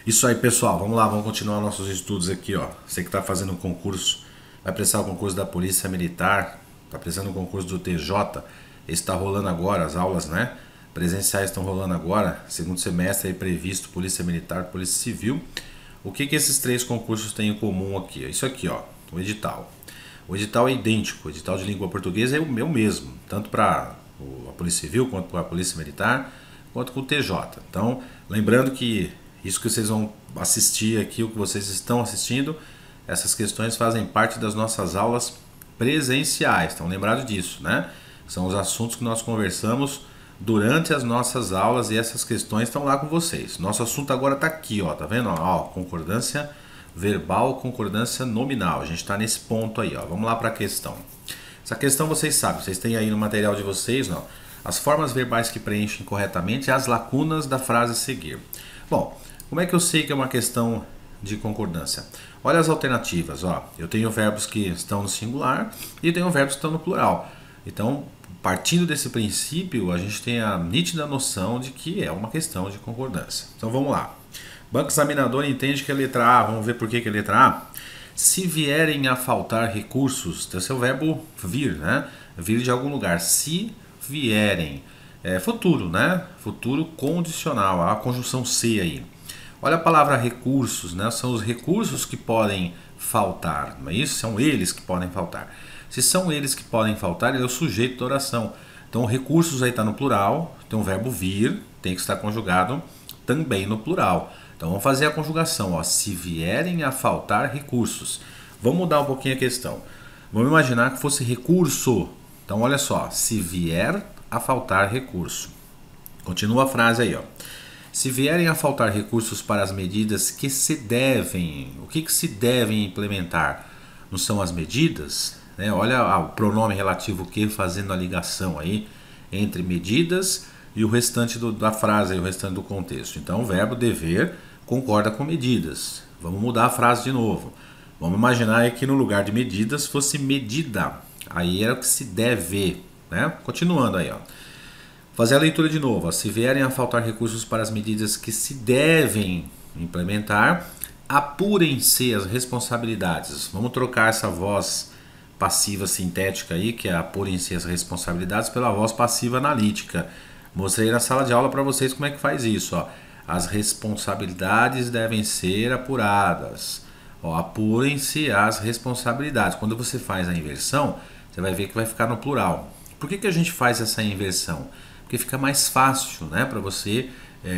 Isso aí, pessoal. Vamos lá, vamos continuar nossos estudos aqui, ó. Você que está fazendo um concurso, vai prestar o concurso da Polícia Militar, está prestando o concurso do TJ, esse está rolando agora, as aulas, né? Presenciais estão rolando agora, segundo semestre aí previsto, Polícia Militar, Polícia Civil. O que esses três concursos têm em comum aqui? Isso aqui, ó, o edital. O edital é idêntico, o edital de língua portuguesa é o meu mesmo, tanto para a Polícia Civil, quanto para a Polícia Militar, quanto com o TJ. Então, lembrando que isso que vocês vão assistir aqui, o que vocês estão assistindo, essas questões fazem parte das nossas aulas presenciais. Estão lembrados disso, né? São os assuntos que nós conversamos durante as nossas aulas e essas questões estão lá com vocês. Nosso assunto agora está aqui, ó, tá vendo? Ó, concordância verbal, concordância nominal. A gente está nesse ponto aí, ó. Vamos lá para a questão. Essa questão vocês sabem, vocês têm aí no material de vocês, ó, as formas verbais que preenchem corretamente e as lacunas da frase a seguir. Bom, como é que eu sei que é uma questão de concordância? Olha as alternativas, ó. Eu tenho verbos que estão no singular e tenho verbos que estão no plural. Então, partindo desse princípio, a gente tem a nítida noção de que é uma questão de concordância. Então vamos lá. Banco examinador entende que é letra A. Vamos ver por que é letra A. Se vierem a faltar recursos, esse é o verbo vir, né? Vir de algum lugar. Se vierem. É futuro, né? Futuro condicional. A conjunção se aí. Olha a palavra recursos, né? São os recursos que podem faltar, não é isso? São eles que podem faltar. Se são eles que podem faltar, ele é o sujeito da oração. Então, recursos aí está no plural, tem o verbo vir, tem que estar conjugado também no plural. Então, vamos fazer a conjugação, ó. Se vierem a faltar recursos. Vamos mudar um pouquinho a questão. Vamos imaginar que fosse recurso. Então, olha só, se vier a faltar recurso. Continua a frase aí, ó. Se vierem a faltar recursos para as medidas que se devem, o que se devem implementar? Não são as medidas? Né? Olha o pronome relativo que fazendo a ligação aí entre medidas e o restante da frase, o restante do contexto. Então o verbo dever concorda com medidas. Vamos mudar a frase de novo. Vamos imaginar que no lugar de medidas fosse medida. Aí era o que se deve. Né? Continuando aí, ó. Fazer a leitura de novo. Ó. Se vierem a faltar recursos para as medidas que se devem implementar, apurem-se as responsabilidades. Vamos trocar essa voz passiva sintética aí, que é apurem-se as responsabilidades, pela voz passiva analítica. Mostrei na sala de aula para vocês como é que faz isso. Ó. As responsabilidades devem ser apuradas. Apurem-se as responsabilidades. Quando você faz a inversão, você vai ver que vai ficar no plural. Por que a gente faz essa inversão? Porque fica mais fácil, né, para você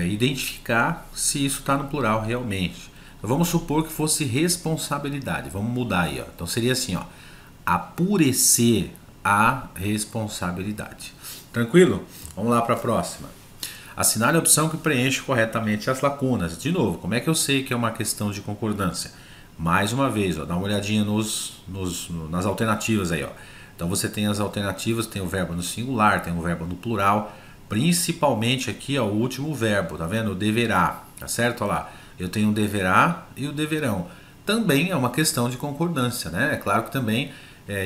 identificar se isso está no plural realmente. Então, vamos supor que fosse responsabilidade. Vamos mudar aí. Ó. Então seria assim, ó, apurecer a responsabilidade. Tranquilo? Vamos lá para a próxima. Assinale a opção que preenche corretamente as lacunas. De novo, como é que eu sei que é uma questão de concordância? Mais uma vez, ó, dá uma olhadinha nas alternativas aí, ó. Então você tem as alternativas, tem o verbo no singular, tem o verbo no plural, principalmente aqui, ó, o último verbo, tá vendo? O deverá, tá certo? Olha lá, eu tenho o deverá e o deverão. Também é uma questão de concordância, né? É claro que também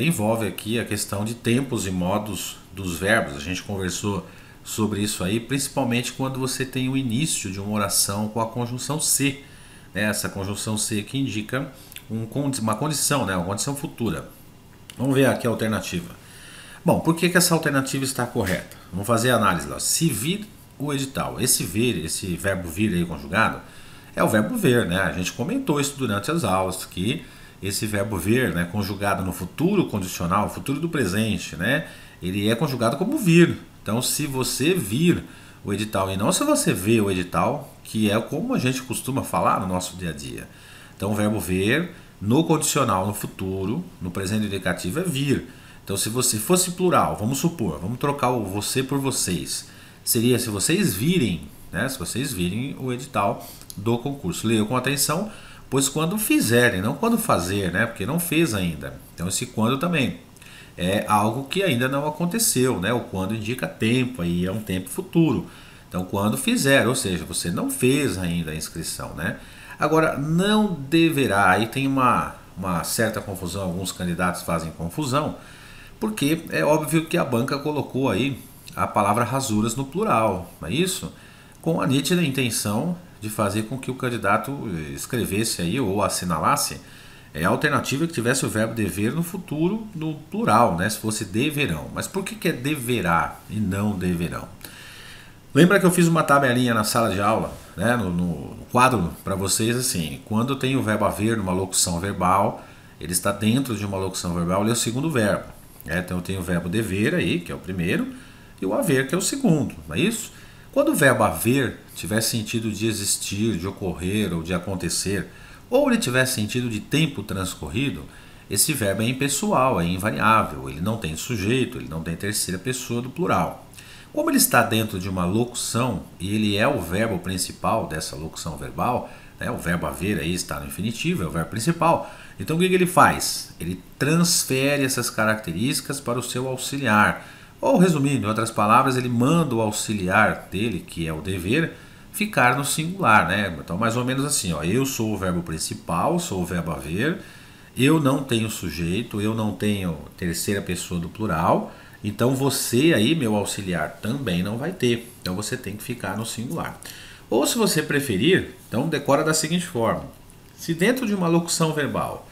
envolve aqui a questão de tempos e modos dos verbos. A gente conversou sobre isso aí, principalmente quando você tem o início de uma oração com a conjunção se, né? Essa conjunção se que indica uma condição, né? Uma condição futura. Vamos ver aqui a alternativa. Bom, por que essa alternativa está correta? Vamos fazer a análise lá. Se vir o edital, esse vir, esse verbo vir aí conjugado, é o verbo ver, né? A gente comentou isso durante as aulas, que esse verbo ver, né, conjugado no futuro condicional, futuro do presente, né? Ele é conjugado como vir. Então, se você vir o edital e não se você vê o edital, que é como a gente costuma falar no nosso dia a dia. Então, o verbo ver no condicional, no futuro, no presente indicativo é vir. Então, se você fosse plural, vamos supor, vamos trocar o você por vocês. Seria se vocês virem, né? Se vocês virem o edital do concurso. Leiam com atenção, pois quando fizerem, não quando fazer, né? Porque não fez ainda. Então, esse quando também é algo que ainda não aconteceu, né? O quando indica tempo, aí é um tempo futuro. Então, quando fizer, ou seja, você não fez ainda a inscrição, né? Agora, não deverá, aí tem uma certa confusão, alguns candidatos fazem confusão, porque é óbvio que a banca colocou aí a palavra rasuras no plural, não é isso? Com a nítida intenção de fazer com que o candidato escrevesse aí ou assinalasse a alternativa que tivesse o verbo dever no futuro no plural, né? Se fosse deverão. Mas por que é deverá e não deverão? Lembra que eu fiz uma tabelinha na sala de aula, né, no quadro para vocês assim, quando tem o verbo haver numa locução verbal, ele está dentro de uma locução verbal, ele é o segundo verbo. Né? Então eu tenho o verbo dever aí, que é o primeiro, e o haver, que é o segundo, não é isso? Quando o verbo haver tiver sentido de existir, de ocorrer ou de acontecer, ou ele tiver sentido de tempo transcorrido, esse verbo é impessoal, é invariável, ele não tem sujeito, ele não tem terceira pessoa do plural. Como ele está dentro de uma locução e ele é o verbo principal dessa locução verbal, né, o verbo haver aí está no infinitivo, é o verbo principal, então o que ele faz? Ele transfere essas características para o seu auxiliar. Ou resumindo, em outras palavras, ele manda o auxiliar dele, que é o dever, ficar no singular, né? Então mais ou menos assim, ó, eu sou o verbo principal, sou o verbo haver, eu não tenho sujeito, eu não tenho terceira pessoa do plural, então você aí, meu auxiliar, também não vai ter. Então você tem que ficar no singular. Ou se você preferir, então decora da seguinte forma. Se dentro de uma locução verbal,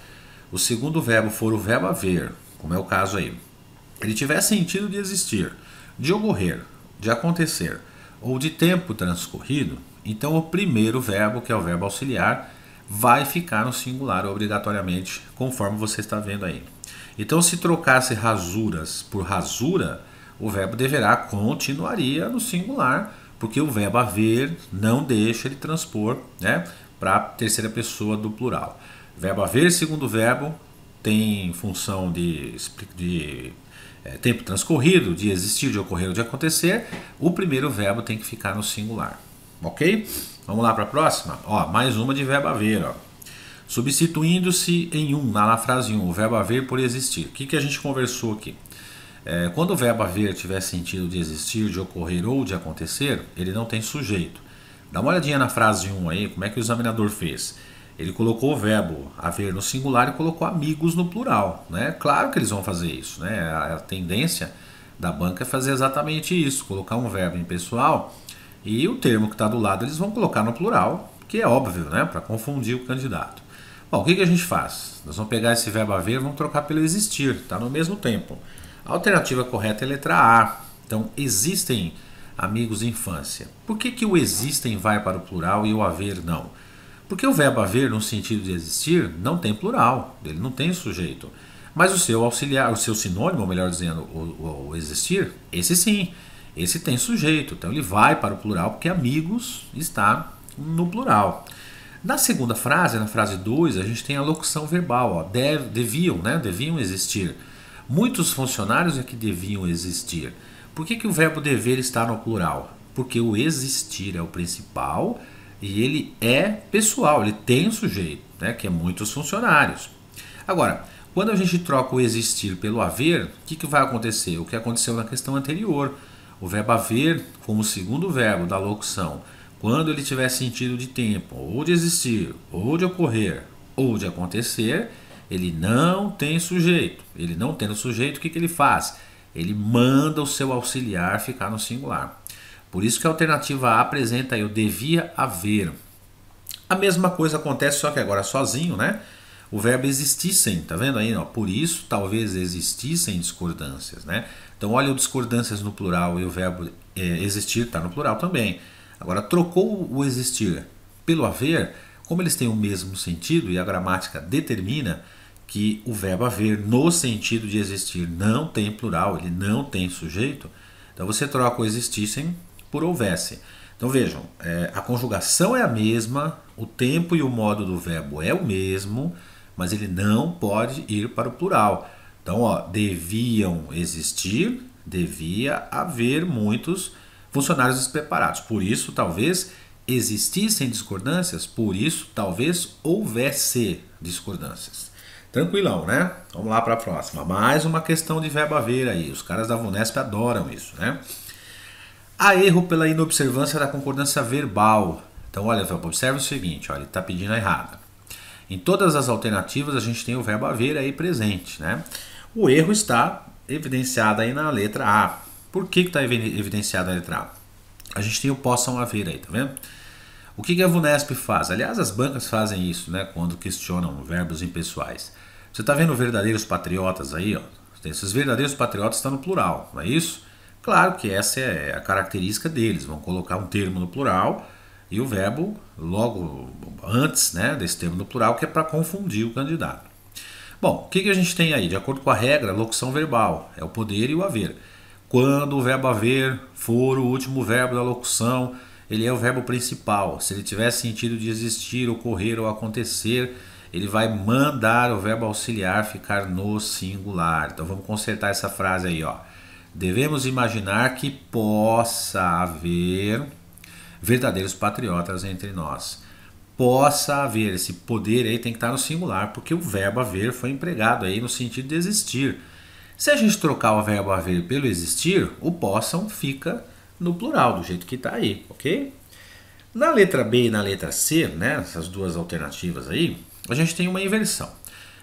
o segundo verbo for o verbo haver, como é o caso aí, ele tiver sentido de existir, de ocorrer, de acontecer ou de tempo transcorrido, então o primeiro verbo, que é o verbo auxiliar, vai ficar no singular obrigatoriamente, conforme você está vendo aí. Então, se trocasse rasuras por rasura, o verbo deverá continuaria no singular, porque o verbo haver não deixa ele transpor, né, para a terceira pessoa do plural. Verbo haver, segundo verbo, tem função de tempo transcorrido, de existir, de ocorrer ou de acontecer. O primeiro verbo tem que ficar no singular. Ok? Vamos lá para a próxima? Ó, mais uma de verbo haver, ó. Substituindo-se em na frase 1, o verbo haver por existir. O que a gente conversou aqui? Quando o verbo haver tiver sentido de existir, de ocorrer ou de acontecer, ele não tem sujeito. Dá uma olhadinha na frase 1 aí, como é que o examinador fez. Ele colocou o verbo haver no singular e colocou amigos no plural. Né? Claro que eles vão fazer isso. Né? A tendência da banca é fazer exatamente isso, colocar um verbo impessoal e o termo que está do lado eles vão colocar no plural, que é óbvio, né? Para confundir o candidato. Bom, o que a gente faz? Nós vamos pegar esse verbo haver e vamos trocar pelo existir, está no mesmo tempo. A alternativa correta é a letra A. Então, existem amigos de infância. Por que o existem vai para o plural e o haver não? Porque o verbo haver, no sentido de existir, não tem plural, ele não tem sujeito. Mas o seu auxiliar, o seu sinônimo, melhor dizendo, o existir, esse sim, esse tem sujeito. Então ele vai para o plural porque amigos está no plural. Na segunda frase, na frase 2, a gente tem a locução verbal, ó, deviam, né? Deviam existir. Muitos funcionários é que deviam existir. Por que o verbo dever está no plural? Porque o existir é o principal e ele é pessoal, ele tem um sujeito, né? Que é muitos funcionários. Agora, quando a gente troca o existir pelo haver, o que vai acontecer? O que aconteceu na questão anterior. O verbo haver, como segundo verbo da locução, quando ele tiver sentido de tempo, ou de existir, ou de ocorrer, ou de acontecer, ele não tem sujeito. Ele não tendo sujeito, o que ele faz? Ele manda o seu auxiliar ficar no singular. Por isso que a alternativa A apresenta aí o devia haver. A mesma coisa acontece, só que agora sozinho, né? O verbo existissem, tá vendo aí? Ó? Por isso, talvez existissem discordâncias, né? Então, olha o discordâncias no plural e o verbo existir está no plural também. Agora, trocou o existir pelo haver, como eles têm o mesmo sentido e a gramática determina que o verbo haver no sentido de existir não tem plural, ele não tem sujeito, então você troca o existissem por houvesse. Então vejam, a conjugação é a mesma, o tempo e o modo do verbo é o mesmo, mas ele não pode ir para o plural. Então, ó, deviam existir, devia haver muitos funcionários despreparados. Por isso, talvez existissem discordâncias, por isso, talvez houvesse discordâncias. Tranquilão, né? Vamos lá para a próxima. Mais uma questão de verbo haver aí. Os caras da VUNESP adoram isso, né? Há erro pela inobservância da concordância verbal. Então, olha, observe o seguinte, olha, ele está pedindo a errada. Em todas as alternativas, a gente tem o verbo haver aí presente, né? O erro está evidenciado aí na letra A. Por que está evidenciada a letra A? A gente tem o possam haver aí, tá vendo? O que a VUNESP faz? Aliás, as bancas fazem isso, né, quando questionam verbos impessoais. Você está vendo verdadeiros patriotas aí? Ó? Esses verdadeiros patriotas estão no plural, não é isso? Claro que essa é a característica deles. Vão colocar um termo no plural e o verbo logo antes, né, desse termo no plural, que é para confundir o candidato. Bom, o que a gente tem aí? De acordo com a regra, locução verbal é o poder e o haver. Quando o verbo haver for o último verbo da locução, ele é o verbo principal. Se ele tiver sentido de existir, ocorrer ou acontecer, ele vai mandar o verbo auxiliar ficar no singular. Então vamos consertar essa frase aí, ó. Devemos imaginar que possa haver verdadeiros patriotas entre nós. Possa haver, esse poder aí tem que estar no singular, porque o verbo haver foi empregado aí no sentido de existir. Se a gente trocar o verbo haver pelo existir, o possam fica no plural, do jeito que está aí, ok? Na letra B e na letra C, né, essas duas alternativas aí, a gente tem uma inversão.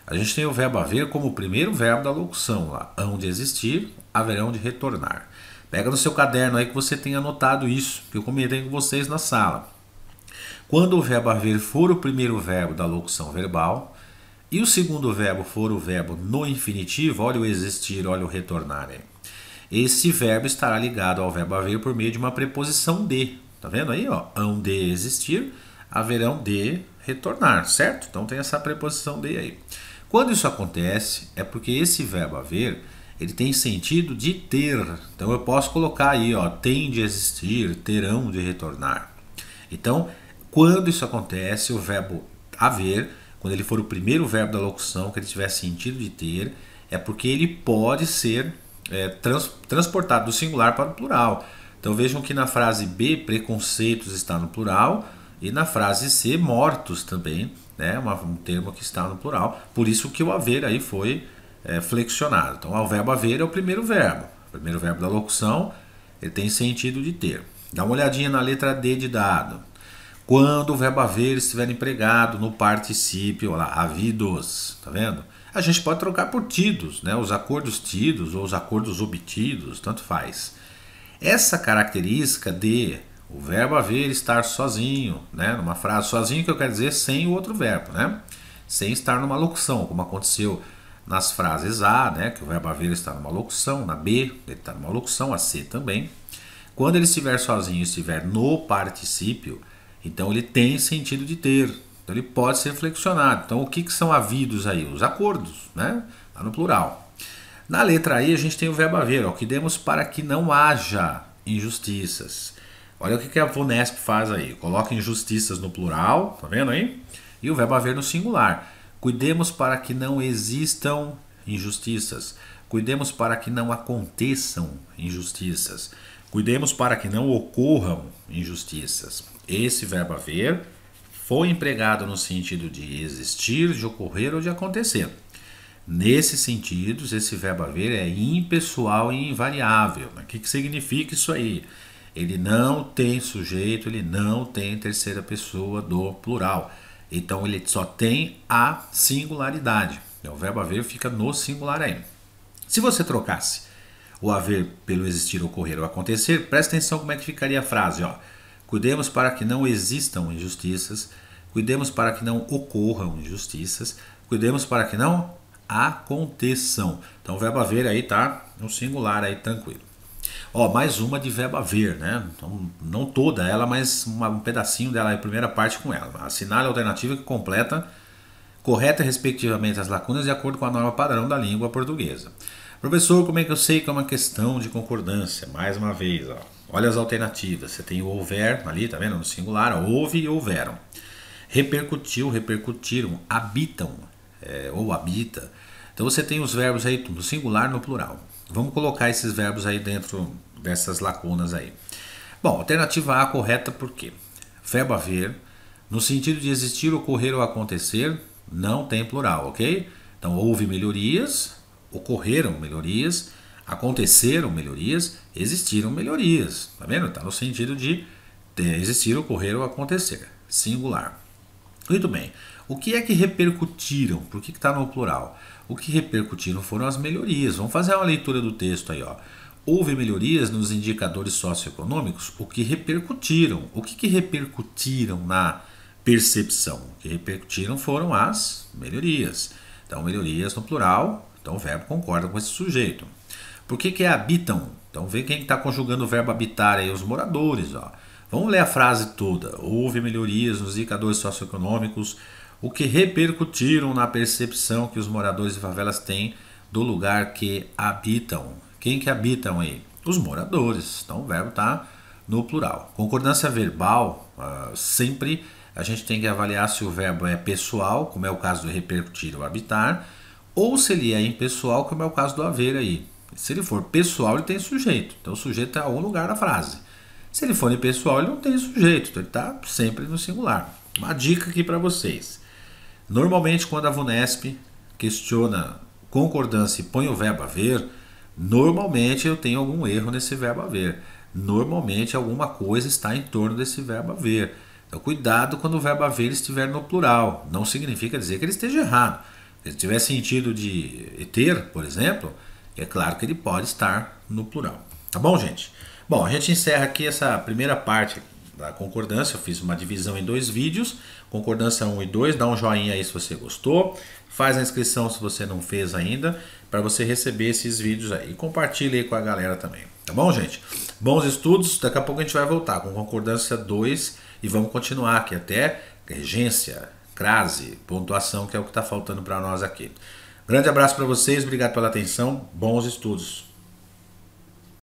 A gente tem o verbo haver como o primeiro verbo da locução, lá, hão de existir, haverão de retornar. Pega no seu caderno aí que você tenha anotado isso, que eu comentei com vocês na sala. Quando o verbo haver for o primeiro verbo da locução verbal e o segundo verbo for o verbo no infinitivo, olha o existir, olha o retornar aí. Esse verbo estará ligado ao verbo haver por meio de uma preposição de. Tá vendo aí, ó? Hão de existir, haverão de retornar, certo? Então tem essa preposição de aí. Quando isso acontece, é porque esse verbo haver, ele tem sentido de ter. Então eu posso colocar aí, ó, tem de existir, terão de retornar. Então, quando isso acontece, o verbo haver, quando ele for o primeiro verbo da locução, que ele tiver sentido de ter, é porque ele pode ser transportado do singular para o plural. Então vejam que na frase B, preconceitos está no plural, e na frase C, mortos também, né, um termo que está no plural. Por isso que o haver aí foi flexionado. Então o verbo haver é o primeiro verbo da locução, ele tem sentido de ter. Dá uma olhadinha na letra D de dado. Quando o verbo haver estiver empregado no particípio, olha lá, havidos, tá vendo? A gente pode trocar por tidos, né? Os acordos tidos ou os acordos obtidos, tanto faz. Essa característica de o verbo haver estar sozinho, né? Numa frase sozinho, que eu quero dizer sem o outro verbo, né? Sem estar numa locução, como aconteceu nas frases A, né? Que o verbo haver está numa locução, na B ele está numa locução, a C também. Quando ele estiver sozinho e estiver no particípio, então ele tem sentido de ter. Então ele pode ser flexionado. Então o que são havidos aí? Os acordos, né? Está no plural. Na letra I a gente tem o verbo haver, ó, que demos para que não haja injustiças. Olha o que a VUNESP faz aí. Coloca injustiças no plural, tá vendo aí? E o verbo haver no singular. Cuidemos para que não existam injustiças. Cuidemos para que não aconteçam injustiças. Cuidemos para que não ocorram injustiças. Esse verbo haver foi empregado no sentido de existir, de ocorrer ou de acontecer. Nesses sentidos, esse verbo haver é impessoal e invariável. O que significa isso aí? Ele não tem sujeito, ele não tem terceira pessoa do plural. Então ele só tem a singularidade. O verbo haver fica no singular aí. Se você trocasse o haver pelo existir, ocorrer ou acontecer, presta atenção como é que ficaria a frase, ó. Cuidemos para que não existam injustiças, cuidemos para que não ocorram injustiças, cuidemos para que não aconteçam. Então o verbo haver aí tá no singular aí, tranquilo. Ó, mais uma de verbo haver, né? Então, não toda ela, mas um pedacinho dela, a primeira parte com ela. Assinale a alternativa que completa correta respectivamente as lacunas de acordo com a norma padrão da língua portuguesa. Professor, como é que eu sei que é uma questão de concordância? Mais uma vez, ó. Olha as alternativas. Você tem o houver ali, tá vendo? No singular, ó, houve e houveram. Repercutiu, repercutiram, habitam ou habita. Então você tem os verbos aí no singular, no plural. Vamos colocar esses verbos aí dentro dessas lacunas aí. Bom, alternativa A correta por quê? Verbo haver, no sentido de existir, ocorrer ou acontecer, não tem plural, ok? Então houve melhorias, ocorreram melhorias, aconteceram melhorias, existiram melhorias. Tá vendo? Está no sentido de existir, ocorrer ou acontecer. Singular. Muito bem. O que é que repercutiram? Por que está no plural? O que repercutiram foram as melhorias. Vamos fazer uma leitura do texto aí, ó. houve melhorias nos indicadores socioeconômicos, o que repercutiram. O que repercutiram na percepção? O que repercutiram foram as melhorias. Então, melhorias no plural, então o verbo concorda com esse sujeito. Por que habitam? Então, vê quem está conjugando o verbo habitar aí, os moradores. Ó. Vamos ler a frase toda. Houve melhorias nos indicadores socioeconômicos, o que repercutiram na percepção que os moradores de favelas têm do lugar que habitam. Quem que habitam aí? Os moradores. Então o verbo está no plural. Concordância verbal, sempre a gente tem que avaliar se o verbo é pessoal, como é o caso do repercutir ou habitar, ou se ele é impessoal, como é o caso do haver aí. Se ele for pessoal, ele tem sujeito. Então o sujeito está em algum lugar da frase. Se ele for impessoal, ele não tem sujeito. Então ele está sempre no singular. Uma dica aqui para vocês. Normalmente, quando a VUNESP questiona concordância e põe o verbo haver, normalmente eu tenho algum erro nesse verbo haver. Normalmente alguma coisa está em torno desse verbo haver. Então cuidado quando o verbo haver estiver no plural. Não significa dizer que ele esteja errado. Se ele tiver sentido de ter, por exemplo, é claro que ele pode estar no plural. Tá bom, gente? Bom, a gente encerra aqui essa primeira parte da concordância. Eu fiz uma divisão em 2 vídeos, concordância 1 e 2, dá um joinha aí se você gostou, faz a inscrição se você não fez ainda, para você receber esses vídeos aí, e compartilhe aí com a galera também, tá bom, gente? Bons estudos, daqui a pouco a gente vai voltar com concordância 2 e vamos continuar aqui até regência, crase, pontuação, que é o que está faltando para nós aqui. Grande abraço para vocês, obrigado pela atenção, bons estudos.